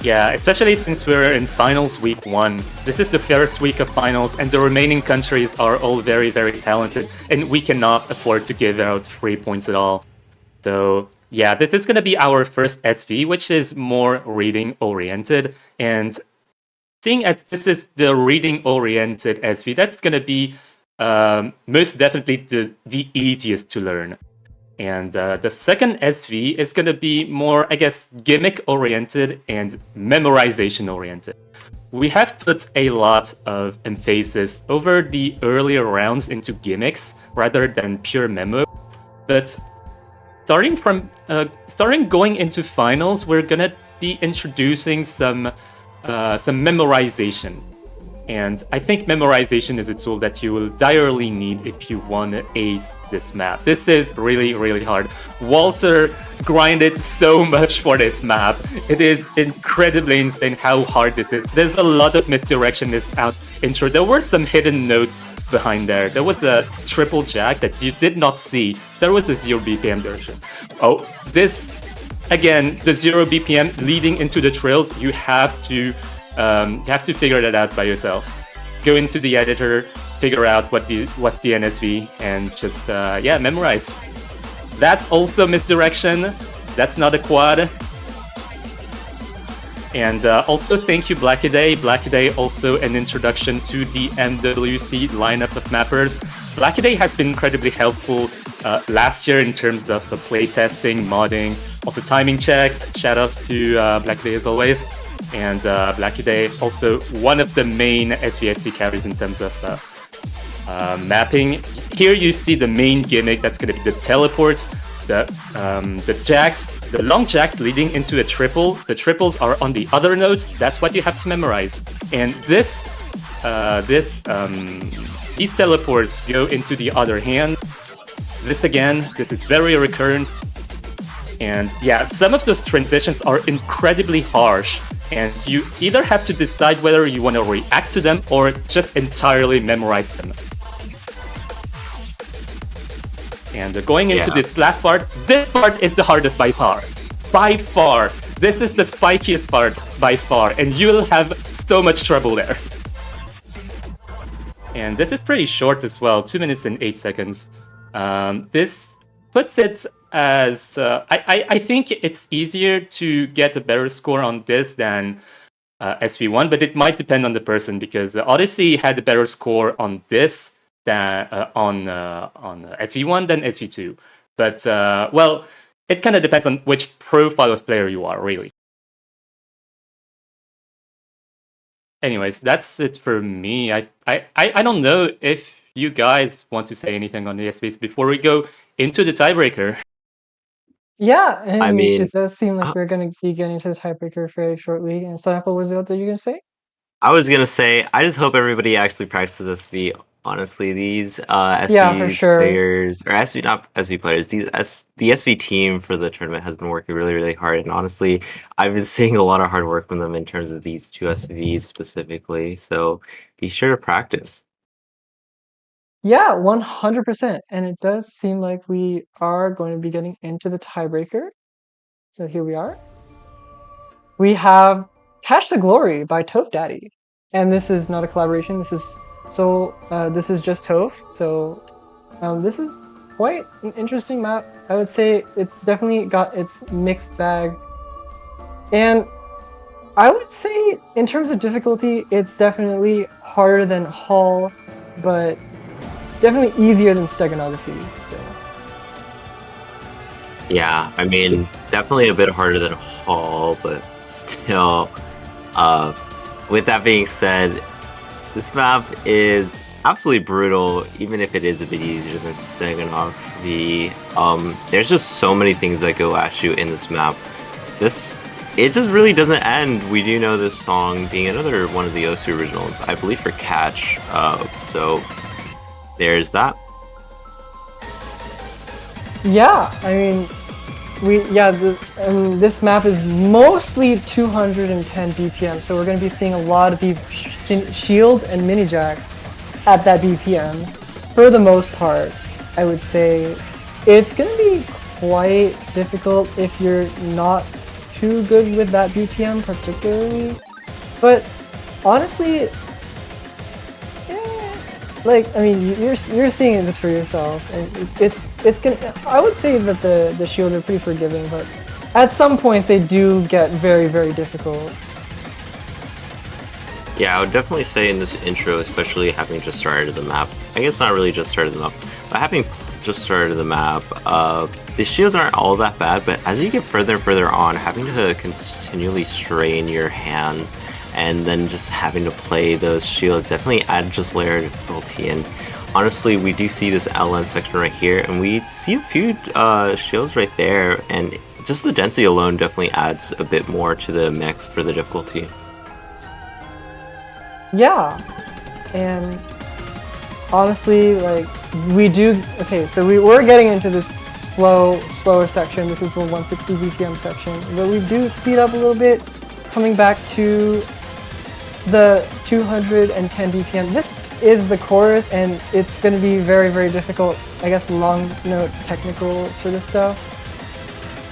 Yeah, especially since we're in Finals Week 1. This is the first week of Finals, and the remaining countries are all very talented, and we cannot afford to give out free points at all. So yeah, this is going to be our first SV, which is more reading-oriented, and seeing as this is the reading-oriented SV, that's going to be most definitely the easiest to learn. And the second SV is going to be more, I guess, gimmick-oriented and memorization-oriented. We have put a lot of emphasis over the earlier rounds into gimmicks rather than pure memo. But starting going into finals, we're going to be introducing some memorization. And I think memorization is a tool that you will direly need if you want to ace this map. This is really hard. Walter grinded so much for this map. It is incredibly insane how hard this is. There's a lot of misdirection in this intro. There were some hidden notes, behind there. There was a triple jack that you did not see. There was a 0 BPM version. Oh, this again, the 0 BPM leading into the trills. You have to figure that out by yourself. Go into the editor, figure out what's the NSV, and just memorize. That's also misdirection. That's not a quad. And also thank you Blackaday. Blackaday also an introduction to the MWC lineup of mappers. Blackaday has been incredibly helpful last year in terms of the playtesting, modding, also timing checks. Shoutouts to Blackaday as always. And Blackaday also one of the main SVSC carries in terms of mapping. Here you see the main gimmick that's going to be the teleports, the jacks, the long jacks leading into a triple. The triples are on the other nodes. That's what you have to memorize. And these teleports go into the other hand. This is very recurrent. And yeah, some of those transitions are incredibly harsh. And you either have to decide whether you want to react to them or just entirely memorize them. And going into this last part, this part is the hardest by far. By far. This is the spikiest part by far, and you'll have so much trouble there. And this is pretty short as well, 2 minutes and 8 seconds. This puts it as... I think it's easier to get a better score on this than SV1, but it might depend on the person, because Odyssey had a better score on this than on SV1 than SV2. But, well, it kind of depends on which profile of player you are, really. Anyways, that's it for me. I don't know if you guys want to say anything on the SVs before we go into the tiebreaker. Yeah, and I mean, it does seem like we're going to be getting to the tiebreaker very shortly. And Sample, was what you're going to say? I was gonna say, I just hope everybody actually practices SV. Honestly, these SV Yeah, for sure. players, or SV, not SV players, the SV team for the tournament has been working really, really hard. And honestly, I've been seeing a lot of hard work from them in terms of these two SVs specifically. So be sure to practice. Yeah, 100%. And it does seem like we are going to be getting into the tiebreaker. So here we are. We have Cash the Glory by Toph Daddy. And this is not a collaboration. This is just Toph. So this is quite an interesting map. I would say it's definitely got its mixed bag. And I would say in terms of difficulty, it's definitely harder than Hall, but definitely easier than steganography still. Yeah, I mean, definitely a bit harder than Hall, but still. With that being said, this map is absolutely brutal, even if it is a bit easier than steganography. There's just so many things that go at you in this map. It just really doesn't end. We do know this song being another one of the Osu originals, I believe for Catch. So there's that. Yeah, I mean, this map is mostly 210 BPM, so we're going to be seeing a lot of these shields and mini jacks at that BPM. For the most part, I would say it's going to be quite difficult if you're not too good with that BPM particularly. But honestly, like, I mean, you're seeing this for yourself, and it's gonna. I would say that the shields are pretty forgiving, but at some points they do get very, very difficult. Yeah, I would definitely say in this intro, especially having just started the map. I guess not really just started the map, but having just started the map, the shields aren't all that bad. But as you get further and further on, having to continually strain your hands, and then just having to play those shields definitely add just layer of difficulty. And honestly, we do see this LN section right here, and we see a few shields right there, and just the density alone definitely adds a bit more to the mix for the difficulty. Yeah, and honestly, like, so we're getting into this slower section. This is the 160 BPM section, but we do speed up a little bit, coming back to the 210 BPM. is the chorus, and it's going to be very, very difficult. I guess long note technical sort of stuff.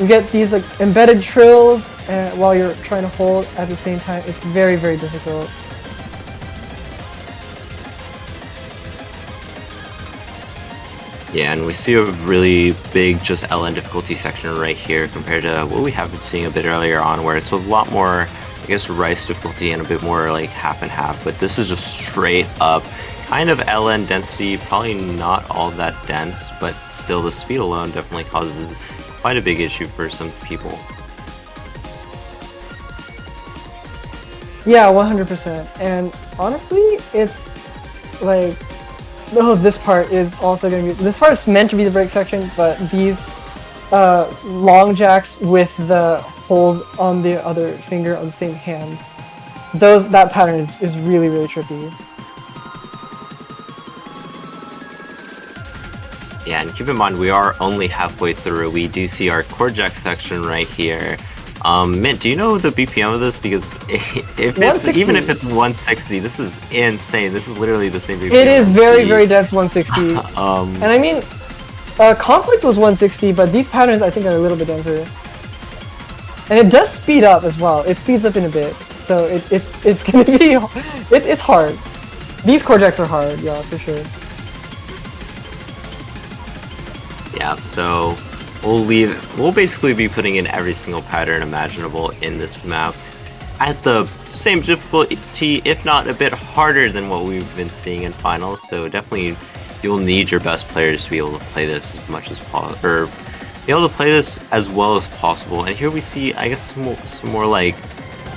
You get these like embedded trills while you're trying to hold at the same time. It's very, very difficult. Yeah, and we see a really big just LN difficulty section right here compared to what we have been seeing a bit earlier on, where it's a lot more, I guess, rice difficulty and a bit more like half and half. But this is just straight up kind of LN density, probably not all that dense, but still the speed alone definitely causes quite a big issue for some people. Yeah, 100%. And honestly, it's like, oh, this part is also going to be, this part is meant to be the break section, but these long jacks with the hold on the other finger on the same hand, that pattern is really, really tricky. Yeah, and keep in mind we are only halfway through. We do see our chord jack section right here. Mint, do you know the BPM of this? Because if it's even if it's 160, this is insane. This is literally the same BPM. It is very, very dense 160. And I mean, Conflict was 160, but these patterns I think are a little bit denser. And it does speed up as well. It speeds up in a bit, so it's gonna be it's hard. These chord jacks are hard, yeah, for sure. Yeah, so we'll basically be putting in every single pattern imaginable in this map at the same difficulty, if not a bit harder than what we've been seeing in finals. So definitely you'll need your best players to be able to play this as much as possible, or be able to play this as well as possible. And here we see, I guess, some more like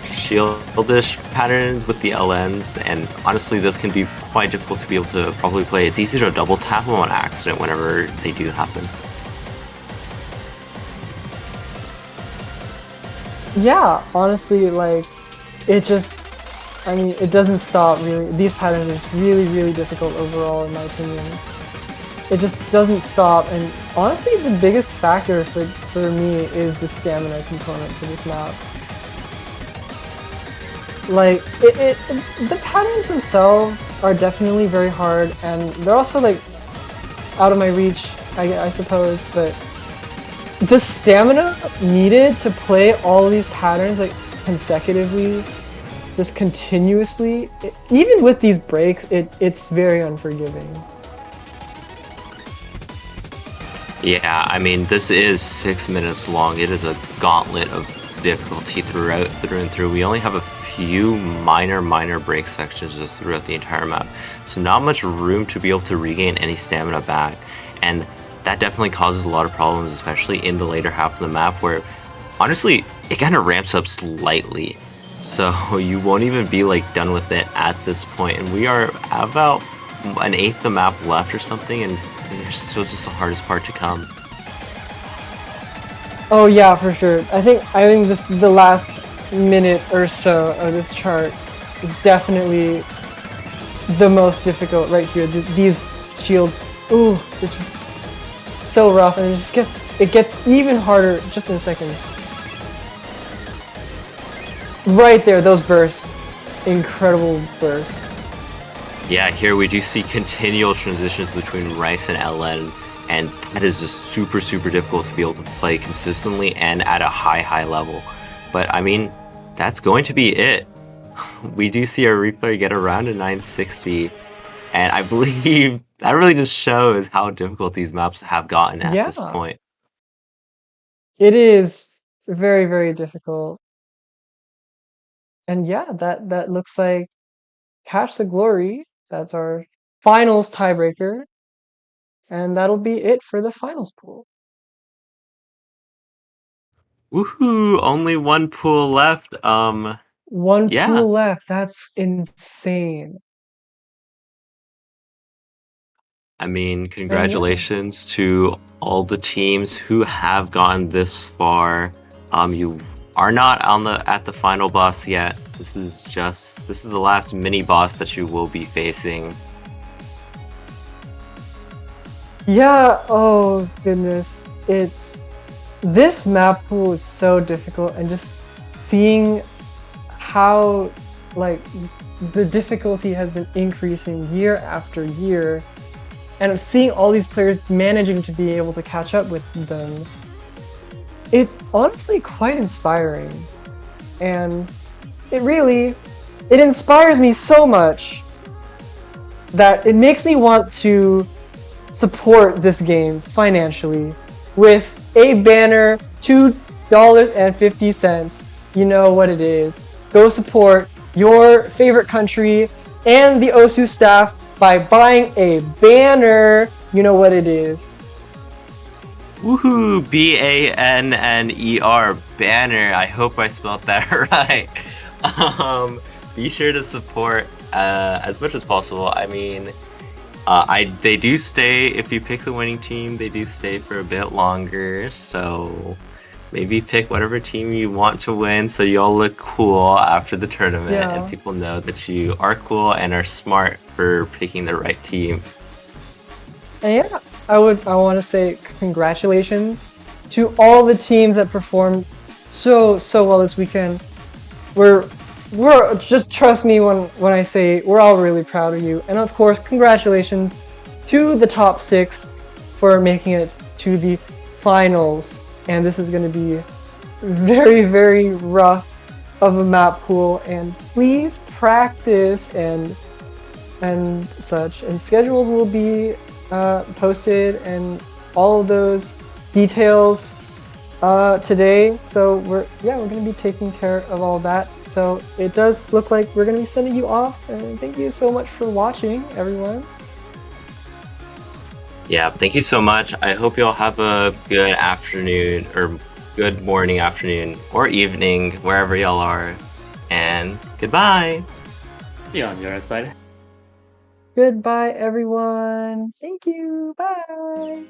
shieldish patterns with the LNs, and honestly this can be quite difficult to be able to properly play. It's easy to double tap them on accident whenever they do happen. Yeah, honestly, like, it just, I mean, it doesn't stop really. These patterns are really, really difficult overall in my opinion. It just doesn't stop, and honestly the biggest factor for me is the stamina component for this map. Like, the patterns themselves are definitely very hard, and they're also like out of my reach, I suppose, but the stamina needed to play all of these patterns like consecutively, just continuously, even with these breaks, it's very unforgiving. Yeah, I mean, this is 6 minutes long. It is a gauntlet of difficulty through and through. We only have a few minor break sections just throughout the entire map, so not much room to be able to regain any stamina back, and that definitely causes a lot of problems, especially in the later half of the map, where honestly it kind of ramps up slightly, so you won't even be like done with it at this point. And we are about an eighth of the map left or something, and there's still just the hardest part to come. Oh yeah, for sure. I think the last minute or so of this chart is definitely the most difficult right here. These shields, ooh, it's just so rough, and it gets even harder just in a second. Right there, those bursts, incredible bursts. Yeah, here we do see continual transitions between Rice and LN, and that is just super difficult to be able to play consistently and at a high level. But I mean, that's going to be it. We do see our replay get around a 960, and I believe that really just shows how difficult these maps have gotten at this point. It is very, very difficult. And yeah, that looks like Catch the Glory. That's our finals tiebreaker. And that'll be it for the finals pool. Woohoo! Only one pool left. One yeah. pool left. That's insane. I mean, congratulations to all the teams who have gotten this far. You are not at the final boss yet. This is the last mini boss that you will be facing. Yeah, oh goodness. This map pool is so difficult, and just seeing how like just the difficulty has been increasing year after year, and seeing all these players managing to be able to catch up with them, it's honestly quite inspiring. And it inspires me so much that it makes me want to support this game financially with a banner, $2.50. You know what it is. Go support your favorite country and the OSU staff by buying a banner. You know what it is. Woohoo! BANNER, banner. I hope I spelled that right. Be sure to support as much as possible. I mean, they do stay, if you pick the winning team, they do stay for a bit longer, so maybe pick whatever team you want to win so you all look cool after the tournament and people know that you are cool and are smart for picking the right team. And yeah, I want to say congratulations to all the teams that performed so well this weekend. We're just trust me when I say we're all really proud of you. And of course, congratulations to the top 6 for making it to the finals. And this is going to be very, very rough of a map pool. And please practice and such. And schedules will be posted and all of those details today. So we're going to be taking care of all that. So it does look like we're going to be sending you off, and thank you so much for watching, everyone. Yeah, thank you so much. I hope you all have a good afternoon, or good morning, afternoon, or evening, wherever y'all are. And goodbye. See you on your side. Goodbye, everyone. Thank you. Bye.